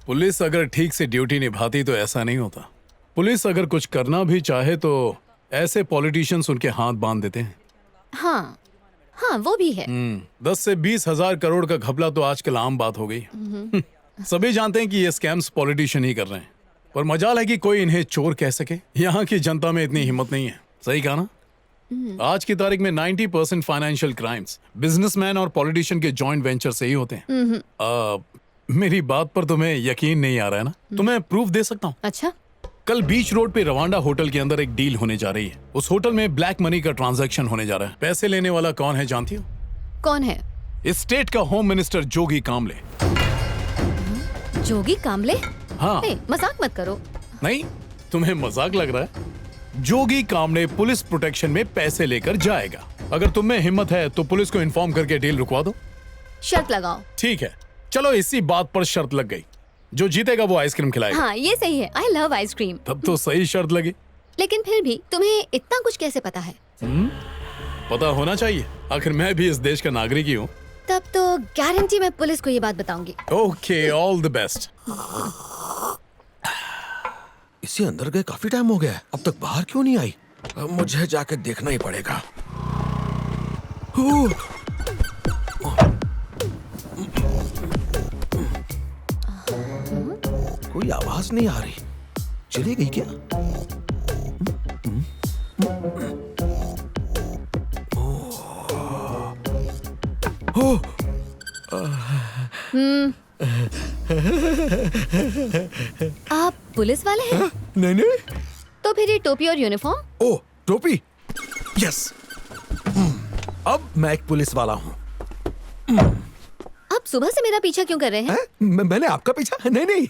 Police अगर ठीक से ड्यूटी निभाती तो ऐसा नहीं होता। पुलिस अगर कुछ करना भी चाहे तो ऐसे पॉलिटिशियंस उनके हाथ बांध देते हैं। हाँ हाँ, वो भी है। 10 से 20,000 करोड़ का घपला तो आजकल आम बात हो गई। सभी जानते हैं कि ये स्कैम्स पॉलिटिशियन ही कर रहे हैं, पर मजाल है कि कोई इन्हें चोर कह सके। यहाँ की जनता में इतनी हिम्मत नहीं है। सही कहा ना? आज की तारीख में 90% फाइनेंशियल क्राइम्स बिजनेसमैन और पॉलिटिशियन के जॉइंट वेंचर से ही होते हैं। मेरी बात पर तुम्हें यकीन नहीं आ रहा है ना? तुम्हें प्रूफ दे सकता हूँ। अच्छा, कल बीच रोड पे रवांडा होटल के अंदर एक डील होने जा रही है। उस होटल में ब्लैक मनी का ट्रांजैक्शन होने जा रहा है। पैसे लेने वाला कौन है जानती हो? कौन है? इस स्टेट का होम मिनिस्टर जोगी कामले। जोगी कामले? हाँ। मजाक मत करो। नहीं, तुम्हें मजाक लग रहा है? जोगी कामले पुलिस प्रोटेक्शन में पैसे लेकर जाएगा। अगर तुम में हिम्मत है तो पुलिस को इन्फॉर्म करके डील रुकवा दो। शर्त लगाओ। ठीक है, चलो इसी बात पर शर्त लग गई। जो जीतेगा वो आइसक्रीम खिलाएगा। हाँ, ये सही है। I love ice cream. तब तो सही शर्त लगी। लेकिन फिर भी तुम्हें इतना कुछ कैसे पता है? पता होना चाहिए, आखिर मैं भी इस देश का नागरिक ही हूँ। तब तो गारंटी मैं पुलिस को ये बात बताऊंगी। Okay, all the best. इसे अंदर गए काफी टाइम हो गया है, अब तक बाहर क्यों नहीं आई? अब मुझे जाके देखना ही पड़ेगा। कोई आवाज नहीं आ रही, चली गई क्या? आप पुलिस वाले हैं? नहीं नहीं। तो फिर ये टोपी और यूनिफॉर्म? ओ, टोपी। यस, अब मैं एक पुलिस वाला हूँ। आप सुबह से मेरा पीछा क्यों कर रहे हैं? मैंने आपका पीछा? नहीं नहीं।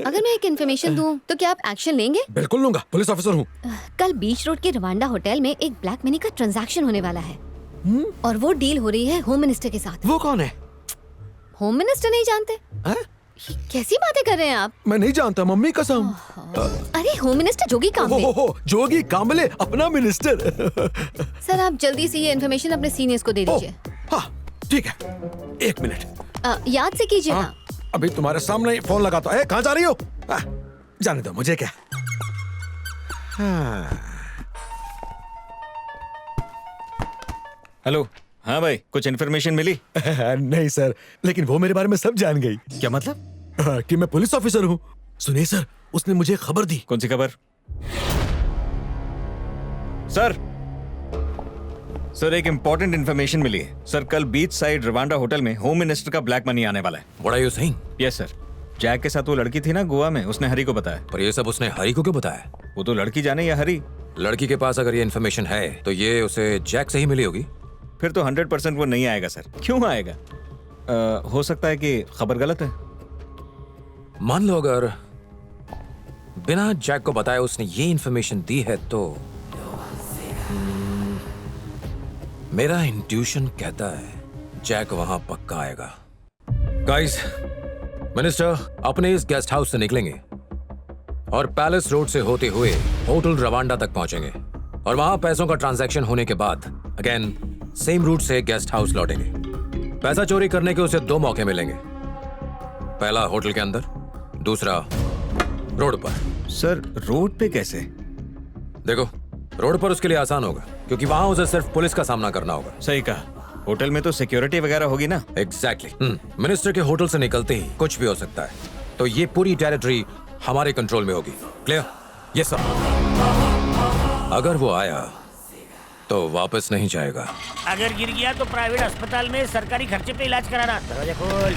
अगर मैं एक इन्फॉर्मेशन दूं तो क्या आप एक्शन लेंगे? बिल्कुल लूंगा, पुलिस ऑफिसर हूँ। कल बीच रोड के रवांडा होटल में एक ब्लैक मनी का ट्रांजैक्शन होने वाला है। और वो डील हो रही है होम मिनिस्टर के साथ। वो कौन है? होम मिनिस्टर नहीं जानते? कैसी बातें कर रहे हैं आप? मैं नहीं जानता, मम्मी कसम। अरे होम मिनिस्टर जोगी कामले। जोगी कामले, अपना मिनिस्टर। सर, आप जल्दी से ये इन्फॉर्मेशन अपने सीनियर्स को दे दीजिए। हाँ ठीक है, 1 मिनट। याद से कीजिए ना। अभी तुम्हारे सामने ही फोन लगाता है। कहाँ जा रही हो? जाने दो, मुझे क्या। हेलो। हाँ भाई, कुछ इन्फॉर्मेशन मिली? नहीं सर, लेकिन वो मेरे बारे में सब जान गई। क्या मतलब? कि मैं पुलिस ऑफिसर हूँ। सुनिए सर, उसने मुझे खबर दी। कौन सी खबर? सर एक इम्पोर्टेंट इन्फॉर्मेशन मिली है। सर, कल बीच साइड रवांडा होटल में होम मिनिस्टर का ब्लैक मनी आने वाला है। What are you saying? Yes sir. Jack के साथ वो लड़की थी ना गोवा में, उसने हरी को बताया। पर ये सब उसने हरी को क्यों बताया? वो तो लड़की जाने या हरी। लड़की के पास अगर ये इन्फॉर्मेशन है तो ये उसे जैक से ही मिली होगी। फिर तो 100% वो नहीं आएगा सर। क्यों आएगा? हो सकता है कि खबर गलत है। मान लो अगर बिना जैक को बताए उसने ये इन्फॉर्मेशन दी है तो मेरा इंट्यूशन कहता है जैक वहां पक्का आएगा। गाइस, मिनिस्टर अपने इस गेस्ट हाउस से निकलेंगे और पैलेस रोड से होते हुए होटल रवांडा तक पहुंचेंगे और वहां पैसों का ट्रांजैक्शन होने के बाद अगेन सेम रूट से गेस्ट हाउस लौटेंगे। पैसा चोरी करने के उसे 2 मौके मिलेंगे। पहला होटल के अंदर, दूसरा रोड पर। सर रोड पे कैसे? देखो, रोड पर उसके लिए आसान होगा क्योंकि वहां उसे सिर्फ पुलिस का सामना करना होगा। सही कहा, होटल में तो सिक्योरिटी वगैरह होगी ना। एग्जैक्टली। मिनिस्टर के होटल से निकलते ही कुछ भी हो सकता है, तो ये पूरी टेरिटरी हमारे कंट्रोल में होगी। क्लियर? Yes sir. अगर वो आया तो वापस नहीं जाएगा। अगर गिर गया तो प्राइवेट अस्पताल में सरकारी खर्चे पे इलाज कराना। दरवाजा खोल।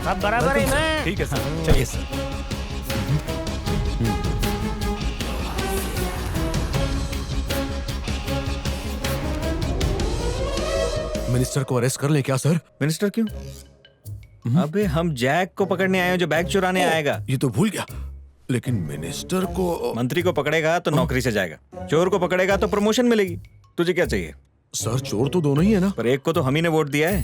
सब बराबर है ना? ठीक है सर, चलिए सर। मिनिस्टर को अरेस्ट कर ले क्या सर? मिनिस्टर क्यों? अबे हम जैक को पकड़ने आए हैं जो बैग चुराने आएगा। ये तो भूल गया, लेकिन मिनिस्टर को। मंत्री को पकड़ेगा तो नौकरी से जाएगा, चोर को पकड़ेगा तो प्रमोशन मिलेगी। तुझे क्या चाहिए? सर चोर तो दोनों ही है ना। पर एक को तो हम ही ने वोट दिया है।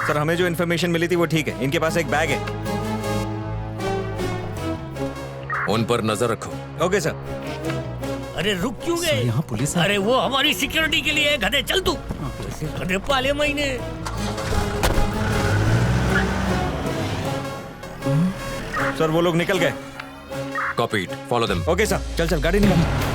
सर हमें जो इन्फॉर्मेशन मिली थी वो ठीक है, इनके पास एक बैग है। उन पर नजर रखो। Okay sir. अरे रुक क्यों गए? यहाँ पुलिस है। अरे वो हमारी सिक्योरिटी के लिए है, गधे चल तू। गधे पाले महीने। सर वो लोग निकल गए। Copied, follow them. Okay sir, चल चल गाड़ी निकाल।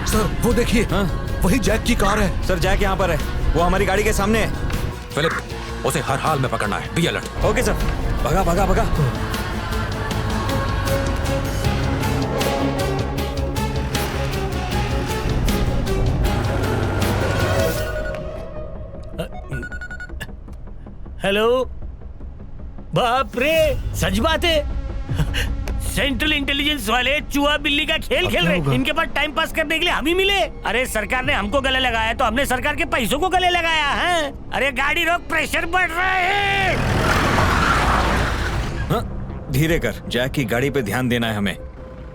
सर वो देखिए, वही जैक की कार है। सर जैक यहाँ पर है, वो हमारी गाड़ी के सामने है। फिलिप, उसे हर हाल में पकड़ना है। Be alert. Okay sir. भगा भगा भगा। हेलो, बाप रे, सच बात है। सेंट्रल इंटेलिजेंस वाले चूहा बिल्ली का खेल खेल रहे। इनके पास टाइम पास करने के लिए हम ही मिले। अरे सरकार ने हमको गले लगाया तो हमने सरकार के पैसों को गले लगाया है। अरे गाड़ी रोक, प्रेशर बढ़ रहा है। हाँ, धीरे कर, जैक की गाड़ी पे ध्यान देना है हमें।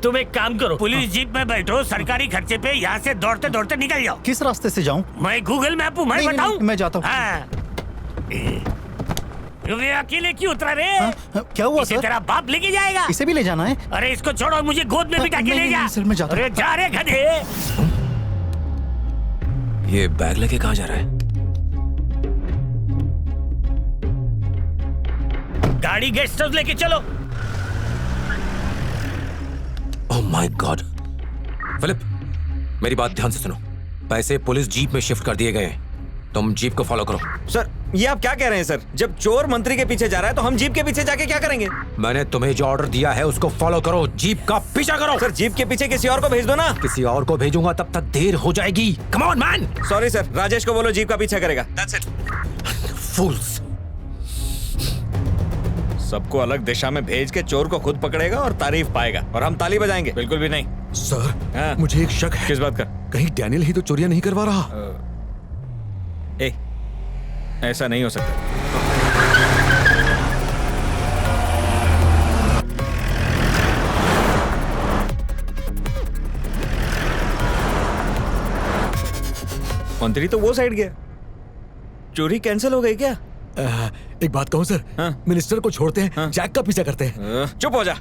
तुम एक काम करो, पुलिस जीप में बैठो, सरकारी खर्चे पे यहाँ से दौड़ते दौड़ते निकल जाओ। किस रास्ते से जाऊं? मैं गूगल मैप हूँ, मैं नहीं, बताऊँ? नहीं, मैं जाता हूँ। हाँ। वे अकेले क्यों उतरा रे? क्या हुआ इसे सर? तेरा बाप लेके जाएगा। इसे भी ले जाना है? अरे इसको छोड़ो, मुझे गोद में बिठा के नहीं, ले नहीं, जा। नहीं, सर, मैं जाता हूँ। अरे जा रे गधे। ये बैग लेके कहाँ जा रहा है? गाड़ी गेस्ट हाउस लेके चलो। Oh my God. फिलिप, मेरी बात ध्यान से सुनो। पैसे पुलिस जीप में शिफ्ट कर दिए गए हैं। तुम जीप को फॉलो करो। सर ये आप क्या कह रहे हैं सर? जब चोर मंत्री के पीछे जा रहा है तो हम जीप के पीछे जाके क्या करेंगे? मैंने तुम्हें जो ऑर्डर दिया है उसको फॉलो करो। जीप का पीछा करो। सर जीप के पीछे किसी और को भेज दो ना। किसी और को भेजूंगा तब तक देर हो जाएगी। Come on man. Sorry sir, Rajesh को बोलो जीप का पीछा करेगा। That's it. फूल्स। सबको अलग दिशा में भेज के चोर को खुद पकड़ेगा और तारीफ पाएगा, और हम ताली बजाएंगे। बिल्कुल भी नहीं। सर हाँ। मुझे एक शक है। किस बात का? कहीं डैनियल ही तो चोरियां नहीं करवा रहा। ए, ऐसा नहीं हो सकता। मंत्री तो वो साइड गया। चोरी कैंसिल हो गई क्या? एक बात कहूं सर, हाँ? मिनिस्टर को छोड़ते हैं, जैक का पीछा करते हैं। चुप हो जा।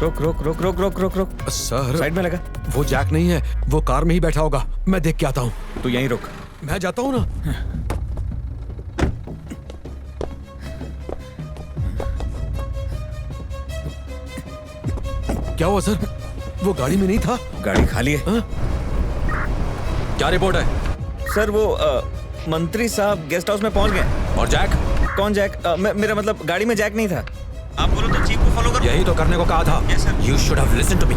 रोक रोक रोक रोक रोक रोक रोक। सर साइड में लगा। वो जैक नहीं है, वो कार में ही बैठा होगा। मैं देख के आता हूँ। तू यहीं रुक। मैं जाता हूँ ना। क्या हुआ सर? वो गाड़ी में नहीं था? गाड़ी खाली है। हाँ? क्या रिपोर्ट है? सर वो मंत्री साहब गेस्ट हाउस में पहुंच गए। और जैक? कौन जैक? मेरा मतलब गाड़ी में जैक नहीं था। आप बोलो तो जीप को फॉलो करो। यही तो करने को कहा था। Yes, sir. You should have listened to me.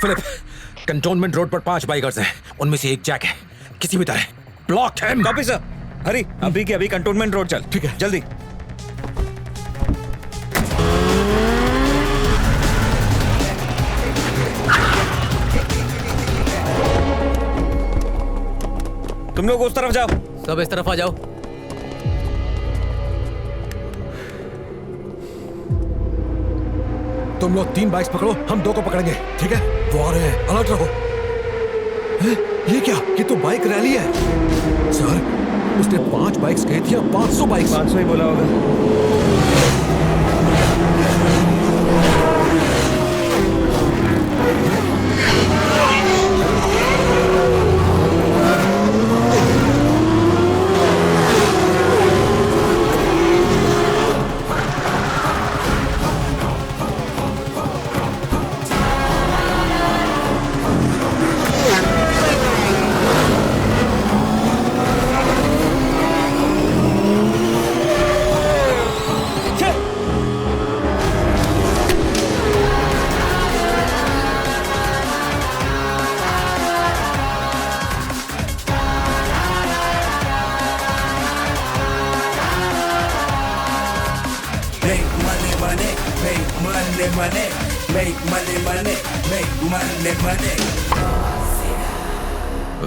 Philip, cantonment road पर 5 बाइकर्स हैं। उनमें से एक जैक है। किसी भी तरह ब्लॉक है। Copy sir. हरी, अभी के अभी कंटोनमेंट रोड चल। ठीक है। जल्दी। तुम लोग उस तरफ जाओ। सब इस तरफ आ जाओ। तुम लोग 3 बाइक्स पकड़ो, हम 2 को पकड़ेंगे, ठीक है? वो आ रहे हैं, अलर्ट रहो। ये क्या? ये तो बाइक रैली है। सर, उसने 5 बाइक्स कही थी, अब 500 बाइक्स। 500 ही बोला होगा।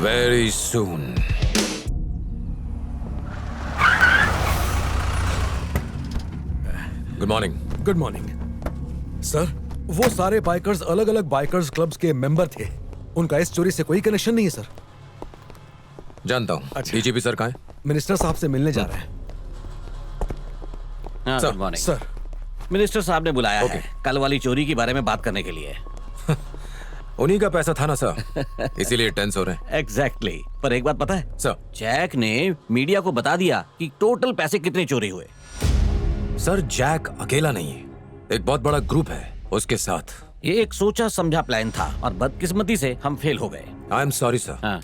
Very soon. Good morning. Good morning. Sir, वो सारे बाइकर्स अलग अलग बाइकर्स क्लब्स के मेंबर थे। उनका इस चोरी से कोई कनेक्शन नहीं है सर। जानता हूँ। अच्छा। डीजीपी सर कहाँ हैं? मिनिस्टर साहब से मिलने जा रहे हैं। हाँ, sir, good morning. Sir, minister साहब ने बुलाया ओके। है कल वाली चोरी के बारे में बात करने के लिए। उन्हीं का पैसा था ना सर, इसीलिए टेंस हो रहे हैं। एग्जैक्टली। पर एक बात पता है सर, जैक ने मीडिया को बता दिया कि टोटल पैसे कितने चोरी हुए। सर जैक अकेला नहीं है, एक बहुत बड़ा ग्रुप है उसके साथ। ये एक सोचा समझा प्लान था और बदकिस्मती से हम फेल हो गए। I am sorry sir. हाँ।